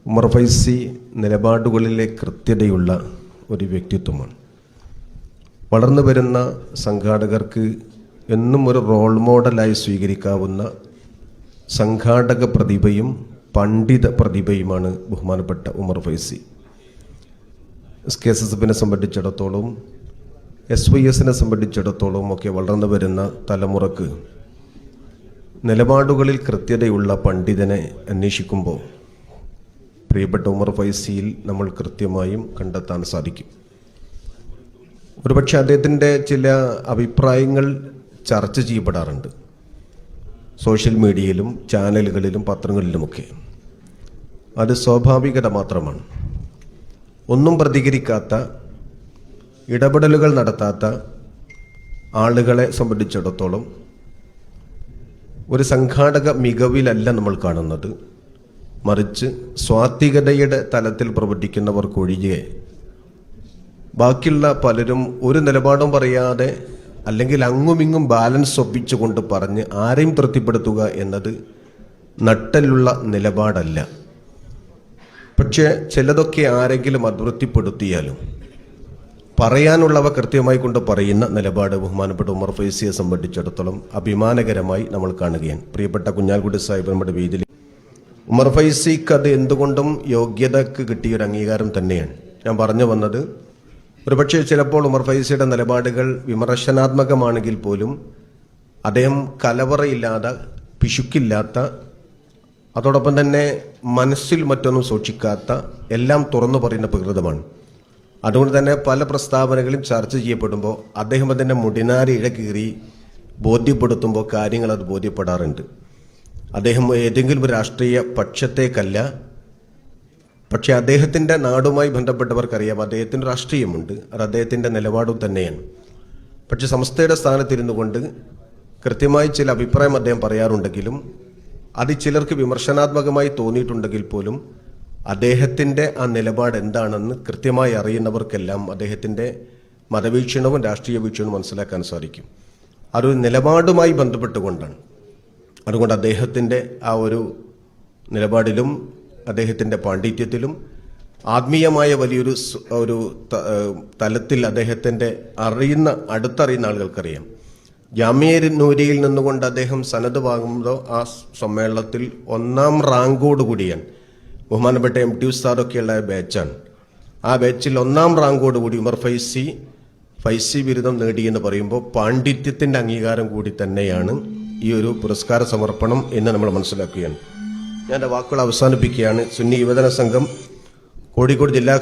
ഉമർ ഫൈസി നിലപാടുകളിലെ കൃത്യതയുള്ള ഒരു വ്യക്തിത്വമാണ്. വളർന്നു വരുന്ന സംഘാടകർക്ക് എന്നും ഒരു റോൾ മോഡലായി സ്വീകരിക്കാവുന്ന സംഘാടക പ്രതിഭയും പണ്ഡിത പ്രതിഭയുമാണ് ബഹുമാനപ്പെട്ട ഉമർ ഫൈസി. SKSSFനെ സംബന്ധിച്ചിടത്തോളം SYSനെ സംബന്ധിച്ചിടത്തോളം ഒക്കെ വളർന്നു വരുന്ന തലമുറക്ക് നിലപാടുകളിൽ കൃത്യതയുള്ള പണ്ഡിതനെ അന്വേഷിക്കുമ്പോൾ പ്രിയപ്പെട്ട ഉമർ ഫൈസിയിൽ നമ്മൾ കൃത്യമായും കണ്ടെത്താൻ സാധിക്കും. ഒരുപക്ഷെ അദ്ദേഹത്തിൻ്റെ ചില അഭിപ്രായങ്ങൾ ചർച്ച ചെയ്യപ്പെടാറുണ്ട് സോഷ്യൽ മീഡിയയിലും ചാനലുകളിലും പത്രങ്ങളിലുമൊക്കെ. അത് സ്വാഭാവികത മാത്രമാണ്. ഒന്നും പ്രതികരിക്കാത്ത, ഇടപെടലുകൾ നടത്താത്ത ആളുകളെ സംബന്ധിച്ചിടത്തോളം ഒരു സംഘാടക മികവിലല്ല നമ്മൾ കാണുന്നത്. മറിച്ച് സ്വാത്വികതയുടെ തലത്തിൽ പ്രവർത്തിക്കുന്നവർക്കൊഴികെ ബാക്കിയുള്ള പലരും ഒരു നിലപാടും പറയാതെ അല്ലെങ്കിൽ അങ്ങുമിങ്ങും ബാലൻസ് ഒപ്പിച്ചുകൊണ്ട് പറഞ്ഞ് ആരെയും തൃപ്തിപ്പെടുത്തുക എന്നത് നട്ടലുള്ള നിലപാടല്ല. പക്ഷേ ചിലതൊക്കെ ആരെങ്കിലും അതൃപ്തിപ്പെടുത്തിയാലും പറയാനുള്ളവ കൃത്യമായി കൊണ്ട് പറയുന്ന നിലപാട് ബഹുമാനപ്പെട്ട ഉമർ ഫൈസിയെ സംബന്ധിച്ചിടത്തോളം അഭിമാനകരമായി നമ്മൾ കാണുകയാണ്. പ്രിയപ്പെട്ട കുഞ്ഞാൽക്കുട്ടി സാഹിബ് നമ്മുടെ വേദിയിൽ ഉമർ ഫൈസിക്ക് അത് എന്തുകൊണ്ടും യോഗ്യതക്ക് കിട്ടിയൊരു അംഗീകാരം തന്നെയാണ്. ഞാൻ പറഞ്ഞു വന്നത്, ഒരുപക്ഷെ ചിലപ്പോൾ ഉമർ ഫൈസിയുടെ നിലപാടുകൾ വിമർശനാത്മകമാണെങ്കിൽ പോലും അദ്ദേഹം കലവറയില്ലാത്ത, പിശുക്കില്ലാത്ത, അതോടൊപ്പം തന്നെ മനസ്സിൽ മറ്റൊന്നും സൂക്ഷിക്കാത്ത, എല്ലാം തുറന്നു പറയുന്ന പ്രകൃതമാണ്. അതുകൊണ്ട് തന്നെ പല പ്രസ്താവനകളും ചർച്ച ചെയ്യപ്പെടുമ്പോൾ അദ്ദേഹം അതിൻ്റെ മുടിനാരി ഇഴകീറി ബോധ്യപ്പെടുത്തുമ്പോൾ കാര്യങ്ങൾ അത് ബോധ്യപ്പെടാറുണ്ട്. അദ്ദേഹം ഏതെങ്കിലും ഒരു രാഷ്ട്രീയ പക്ഷത്തേക്കല്ല, പക്ഷെ അദ്ദേഹത്തിൻ്റെ നാടുമായി ബന്ധപ്പെട്ടവർക്കറിയാം അദ്ദേഹത്തിൻ്റെ രാഷ്ട്രീയമുണ്ട്, അത് അദ്ദേഹത്തിൻ്റെ നിലപാടും തന്നെയാണ്. പക്ഷെ സംസ്ഥയുടെ സ്ഥാനത്തിരുന്നു കൊണ്ട് കൃത്യമായി ചില അഭിപ്രായം അദ്ദേഹം പറയാറുണ്ടെങ്കിലും അത് ചിലർക്ക് വിമർശനാത്മകമായി തോന്നിയിട്ടുണ്ടെങ്കിൽ പോലും അദ്ദേഹത്തിൻ്റെ ആ നിലപാട് എന്താണെന്ന് കൃത്യമായി അറിയുന്നവർക്കെല്ലാം അദ്ദേഹത്തിൻ്റെ മതവീക്ഷണവും രാഷ്ട്രീയ വീക്ഷണവും മനസ്സിലാക്കാൻ സാധിക്കും. അതൊരു നിലപാടുമായി ബന്ധപ്പെട്ടുകൊണ്ടാണ്. അതുകൊണ്ട് അദ്ദേഹത്തിൻ്റെ ആ ഒരു നിലപാടിലും അദ്ദേഹത്തിൻ്റെ പാണ്ഡിത്യത്തിലും ആത്മീയമായ വലിയൊരു തലത്തിൽ അദ്ദേഹത്തിൻ്റെ അടുത്തറിയുന്ന ആളുകൾക്കറിയാം. ജാമിയ നൂരിയിൽ നിന്നുകൊണ്ട് അദ്ദേഹം സനത് വാങ്ങുമ്പോൾ ആ സമ്മേളനത്തിൽ 1ാം റാങ്കോടുകൂടിയാണ്. ബഹുമാനപ്പെട്ട MT ഉസ്താദൊക്കെയുള്ള ബാച്ചാണ്. ആ ബാച്ചിൽ 1ാം റാങ്കോടുകൂടി ഉമർ ഫൈസി ബിരുദം നേടിയെന്ന് പറയുമ്പോൾ പാണ്ഡിത്യത്തിൻ്റെ അംഗീകാരം കൂടി തന്നെയാണ് ഈ ഒരു പുരസ്കാര സമർപ്പണം എന്ന് നമ്മൾ മനസ്സിലാക്കുകയാണ്. ഞാൻ എൻ്റെ വാക്കുകൾ അവസാനിപ്പിക്കുകയാണ്. സുന്നി യുവജന സംഘം കോഴിക്കോട് ജില്ലാ